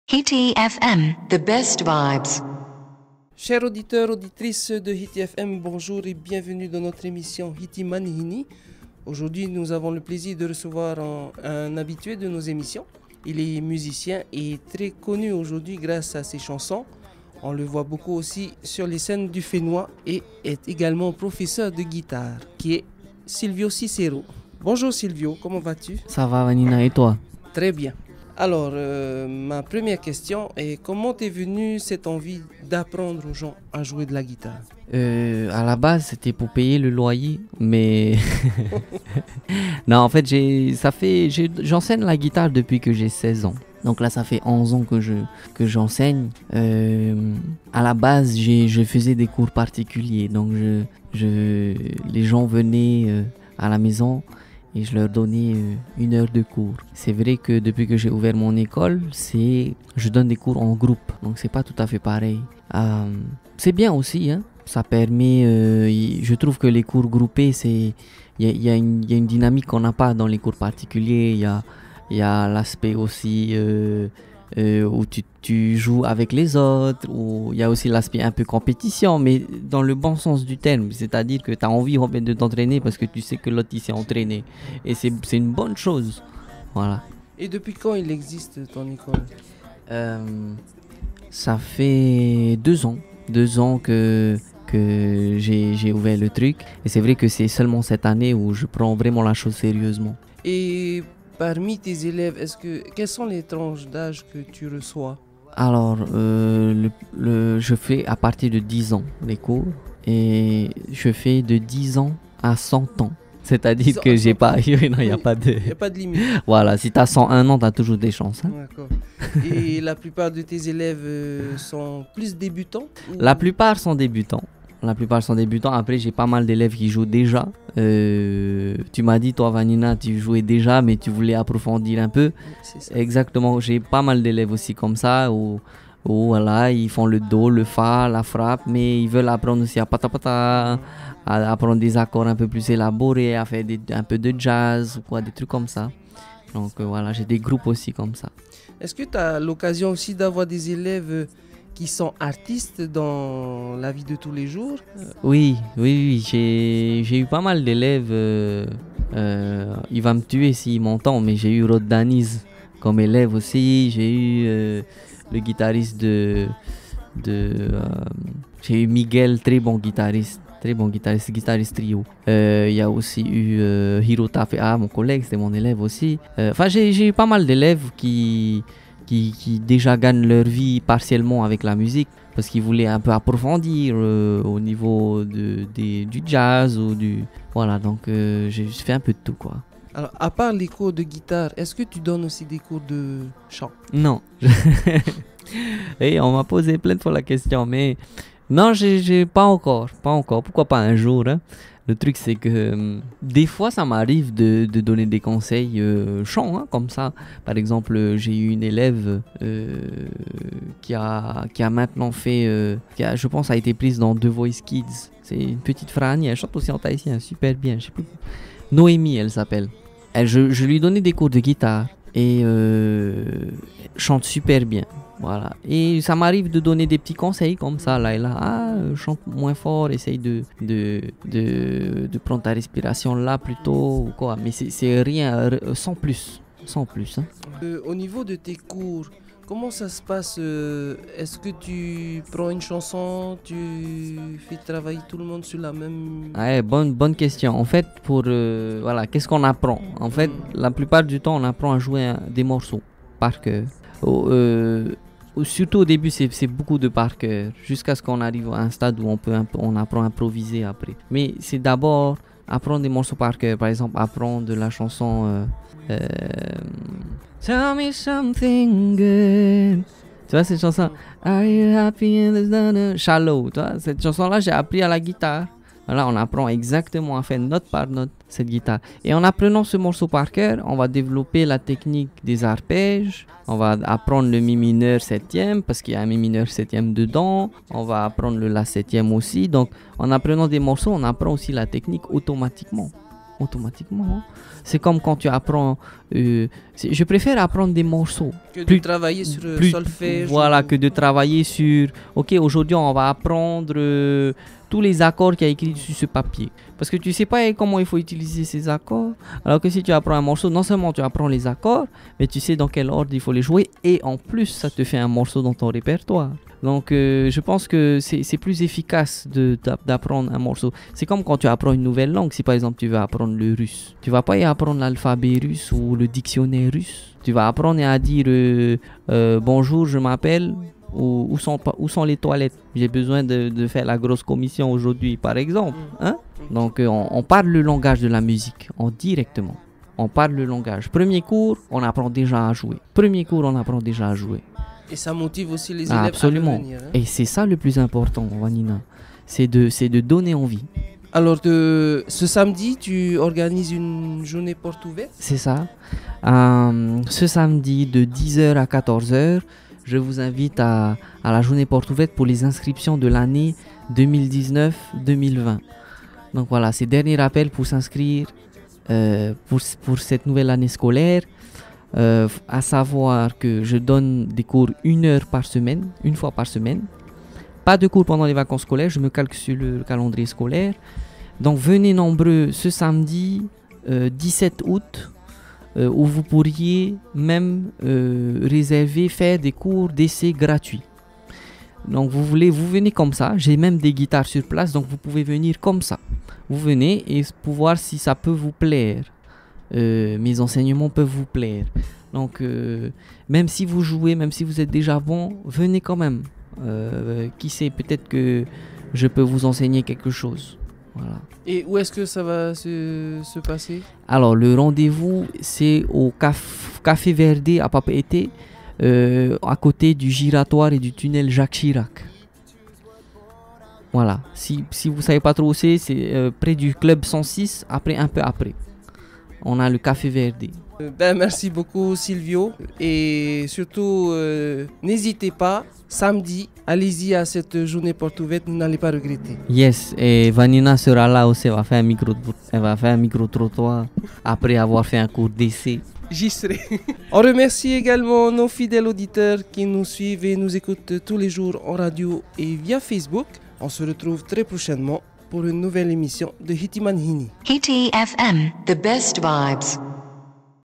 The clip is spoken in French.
Hiti FM, the best vibes. Chers auditeurs, auditrices de Hiti FM, bonjour et bienvenue dans notre émission Hiti Manihini. Aujourd'hui, nous avons le plaisir de recevoir un habitué de nos émissions. Il est musicien et très connu aujourd'hui grâce à ses chansons. On le voit beaucoup aussi sur les scènes du Fénois et est également professeur de guitare, qui est Silvio Cicero. Bonjour Silvio, comment vas-tu? Ça va Vanina, et toi? Très bien. Alors, ma première question est comment t'es venue cette envie d'apprendre aux gens à jouer de la guitare? À la base, c'était pour payer le loyer, mais non, en fait, j'enseigne la guitare depuis que j'ai 16 ans. Donc là, ça fait 11 ans que j'enseigne. À la base, je faisais des cours particuliers, donc les gens venaient à la maison et je leur donnais 1 heure de cours. C'est vrai que depuis que j'ai ouvert mon école, je donne des cours en groupe, donc c'est pas tout à fait pareil. C'est bien aussi, hein. Ça permet, je trouve que les cours groupés, il y a une dynamique qu'on n'a pas dans les cours particuliers. Il y a l'aspect aussi où tu joues avec les autres, où il y a aussi l'aspect un peu compétition, mais dans le bon sens du terme, c'est-à-dire que tu as envie de t'entraîner parce que tu sais que l'autre il s'est entraîné, et c'est une bonne chose, voilà. Et depuis quand il existe ton école? Ça fait 2 ans que j'ai ouvert le truc, et c'est vrai que c'est seulement cette année où je prends vraiment la chose sérieusement. Et parmi tes élèves, quelles sont les tranches d'âge que tu reçois? Alors, je fais à partir de 10 ans les cours, et je fais de 10 ans à 100 ans. C'est-à-dire que j'ai pas... non, il n'y a pas de... Il n'y a pas de limite. Voilà, si tu as 101 ans, tu as toujours des chances. Hein. D'accord. Et la plupart de tes élèves sont plus débutants? La plupart sont débutants. Après, j'ai pas mal d'élèves qui jouent déjà. Tu m'as dit, toi, Vanina, tu jouais déjà, mais tu voulais approfondir un peu. C'est ça. Exactement. J'ai pas mal d'élèves aussi comme ça, où voilà, ils font le do, le fa, la frappe, mais ils veulent apprendre aussi à patapata, à apprendre des accords un peu plus élaborés, à faire un peu de jazz, ou quoi, des trucs comme ça. Donc voilà, j'ai des groupes aussi comme ça. Est-ce que tu as l'occasion aussi d'avoir des élèves qui sont artistes dans la vie de tous les jours? Oui, j'ai eu pas mal d'élèves. Il va me tuer s'il m'entend, mais j'ai eu Rod Daniz comme élève aussi. J'ai eu le guitariste j'ai eu Miguel, très bon guitariste trio. Il y a aussi eu Hiro Tafea, mon collègue, c'était mon élève aussi. Enfin, j'ai eu pas mal d'élèves qui déjà gagnent leur vie partiellement avec la musique, parce qu'ils voulaient un peu approfondir au niveau du jazz ou du... Voilà, donc j'ai fait un peu de tout, quoi. Alors, à part les cours de guitare, est-ce que tu donnes aussi des cours de chant? Non. Et on m'a posé plein de fois la question, mais non, j'ai pas encore. Pourquoi pas un jour, hein? Le truc, c'est que des fois, ça m'arrive de donner des conseils chant, hein, comme ça. Par exemple, j'ai eu une élève qui a maintenant fait... je pense, a été prise dans The Voice Kids. C'est une petite Frani, elle chante aussi en tahitien, super bien. Je sais plus. Noémie, elle s'appelle. Je lui donnais des cours de guitare et chante super bien. Voilà. Et ça m'arrive de donner des petits conseils comme ça, là et là. Chante moins fort, essaye de prendre ta respiration là plutôt, ou quoi. Mais c'est rien, sans plus. Hein. Au niveau de tes cours, comment ça se passe? Est-ce que tu prends une chanson, tu fais travailler tout le monde sur la même... Ouais, bonne question. En fait, voilà, qu'est-ce qu'on apprend? En fait, la plupart du temps, on apprend à jouer des morceaux par cœur. Surtout au début, c'est beaucoup de par cœur, jusqu'à ce qu'on arrive à un stade où on apprend à improviser après. Mais c'est d'abord apprendre des morceaux par cœur. Par exemple, apprendre de la chanson Tell me something good. Tu vois cette chanson? Are you happy in this Shallow. Tu vois, cette chanson-là, j'ai appris à la guitare. Voilà, on apprend exactement à faire note par note cette guitare. Et en apprenant ce morceau par cœur, on va développer la technique des arpèges. On va apprendre le mi mineur septième, parce qu'il y a un mi mineur septième dedans. On va apprendre le la septième aussi. Donc, en apprenant des morceaux, on apprend aussi la technique automatiquement. automatiquement. Hein. C'est comme quand tu apprends. Je préfère apprendre des morceaux. Que de travailler sur le solfège. Voilà, que de travailler sur. Ok, aujourd'hui on va apprendre tous les accords qu'il y a écrits sur ce papier. Parce que tu sais pas comment il faut utiliser ces accords. Alors que si tu apprends un morceau, non seulement tu apprends les accords, mais tu sais dans quel ordre il faut les jouer. Et en plus, ça te fait un morceau dans ton répertoire. Donc je pense que c'est plus efficace d'apprendre un morceau. C'est comme quand tu apprends une nouvelle langue. Si par exemple tu veux apprendre le russe, tu vas pas y apprendre l'alphabet russe ou le dictionnaire russe. Tu vas apprendre à dire bonjour, je m'appelle, ou où sont les toilettes. J'ai besoin de faire la grosse commission aujourd'hui par exemple. Hein? Donc on parle le langage de la musique directement. On parle le langage. Premier cours, on apprend déjà à jouer. Et ça motive aussi les élèves absolument. À revenir. Hein? Et c'est ça le plus important, Vanina. C'est de donner envie. Alors, ce samedi, tu organises une journée porte ouverte? C'est ça. Ce samedi, de 10h à 14h, je vous invite à la journée porte ouverte pour les inscriptions de l'année 2019-2020. Donc voilà, c'est dernier rappel pour s'inscrire pour cette nouvelle année scolaire. À savoir que je donne des cours 1 heure par semaine, une fois par semaine. Pas de cours pendant les vacances scolaires, je me calque sur le calendrier scolaire. Donc venez nombreux ce samedi 17 août où vous pourriez même réserver, faire des cours d'essai gratuits. Donc vous venez comme ça, j'ai même des guitares sur place, donc vous pouvez venir comme ça. Vous venez et pour voir si ça peut vous plaire. Mes enseignements peuvent vous plaire. Donc même si vous jouez, même si vous êtes déjà bon, venez quand même. Qui sait, peut-être que je peux vous enseigner quelque chose. Voilà. Et où est-ce que ça va se passer? Alors le rendez-vous c'est au Café Verde à Papeete, à côté du giratoire et du tunnel Jacques Chirac. Voilà. Si vous savez pas trop où c'est près du club 106, un peu après. On a le Café Verde. Merci beaucoup Silvio. Et surtout, n'hésitez pas, samedi, allez-y à cette journée porte ouverte, vous n'allez pas regretter. Yes, et Vanina sera là aussi, elle va faire un micro-trottoir après avoir fait un cours d'essai. J'y serai. On remercie également nos fidèles auditeurs qui nous suivent et nous écoutent tous les jours en radio et via Facebook. On se retrouve très prochainement pour une nouvelle émission de Hitiman Hini. Hiti FM, the best vibes.